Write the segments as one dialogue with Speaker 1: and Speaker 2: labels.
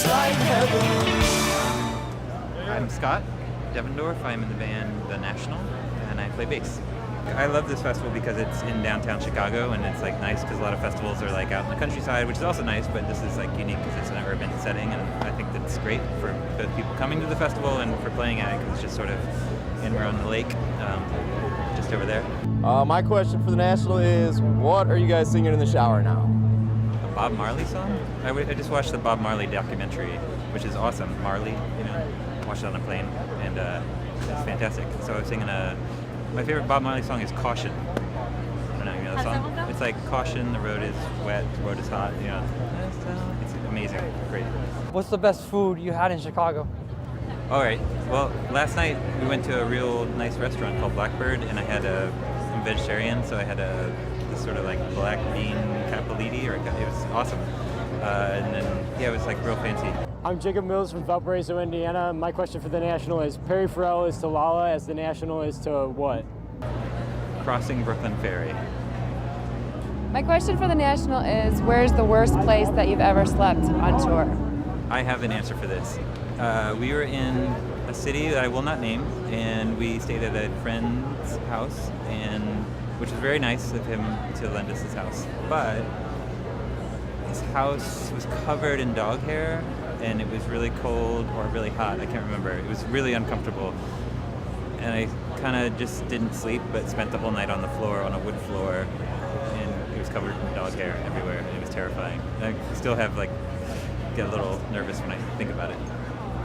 Speaker 1: like heaven.
Speaker 2: I'm Scott Devendorf. I'm in the band The National, and I play bass. I love this festival because it's in downtown Chicago, and it's like nice because a lot of festivals are like out in the countryside, which is also nice, but this is like unique because it's an urban setting, and I think that's great for both people coming to the festival and for playing at it because it's just sort of, and we're on the lake, just over there.
Speaker 3: My question for the National is, what are you guys singing in the shower now?
Speaker 2: A Bob Marley song? I just watched the Bob Marley documentary, which is awesome. Marley, watched it on a plane, and it's fantastic. So I was singing my favorite Bob Marley song is Caution. I don't know, you know the song? It's like Caution, the road is wet, the road is hot, It's amazing, great.
Speaker 4: What's the best food you had in Chicago?
Speaker 2: All right, well, last night we went to a real nice restaurant called Blackbird, and I'm vegetarian, so I had this sort of like black bean capellini, it was awesome. And then, it was like real fancy.
Speaker 5: I'm Jacob Mills from Valparaiso, Indiana. My question for the National is, Perry Farrell is to Lala as the National is to what?
Speaker 2: Crossing Brooklyn Ferry.
Speaker 6: My question for the National is, where's the worst place that you've ever slept on tour?
Speaker 2: I have an answer for this. We were in a city that I will not name, and we stayed at a friend's house, which was very nice of him to lend us his house. But his house was covered in dog hair, and it was really cold or really hot. I can't remember. It was really uncomfortable. And I kind of just didn't sleep, but spent the whole night on the floor, on a wood floor, and it was covered in dog hair everywhere. And it was terrifying. And I still get a little nervous when I think about it.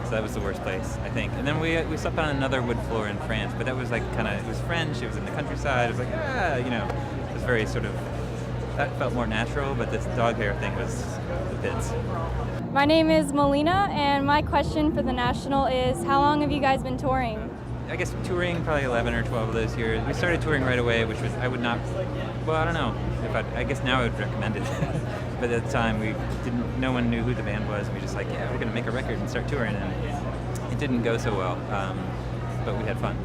Speaker 2: So that was the worst place, I think. And then we slept on another wood floor in France, but that was like it was French, it was in the countryside, it was like, it was very sort of, that felt more natural, but this dog hair thing was the pits.
Speaker 7: My name is Melina, and my question for the National is, how long have you guys been touring?
Speaker 2: I guess touring probably 11 or 12 of those years. We started touring right away, which was, I don't know. I guess now I would recommend it. But at the time, no one knew who the band was. We just we're going to make a record and start touring. And it didn't go so well, but we had fun.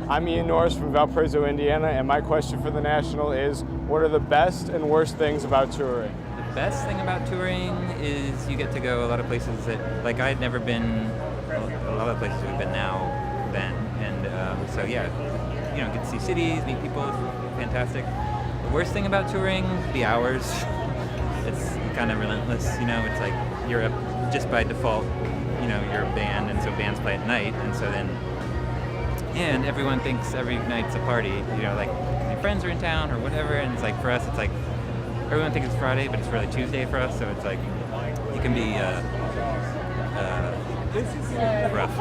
Speaker 3: I'm Ian Norris from Valparaiso, Indiana, and my question for the National is, what are the best and worst things about touring?
Speaker 2: The best thing about touring is you get to go a lot of places that, I had never been, a lot of places we've been then. And get to see cities, meet people, it's fantastic. The worst thing about touring, the hours. It's kind of relentless, it's like you're just by default, you're a band, and so bands play at night, and everyone thinks every night's a party, your friends are in town or whatever, and it's like, for us, it's like, everyone thinks it's Friday, but it's really Tuesday for us, so it's like, it can be rough.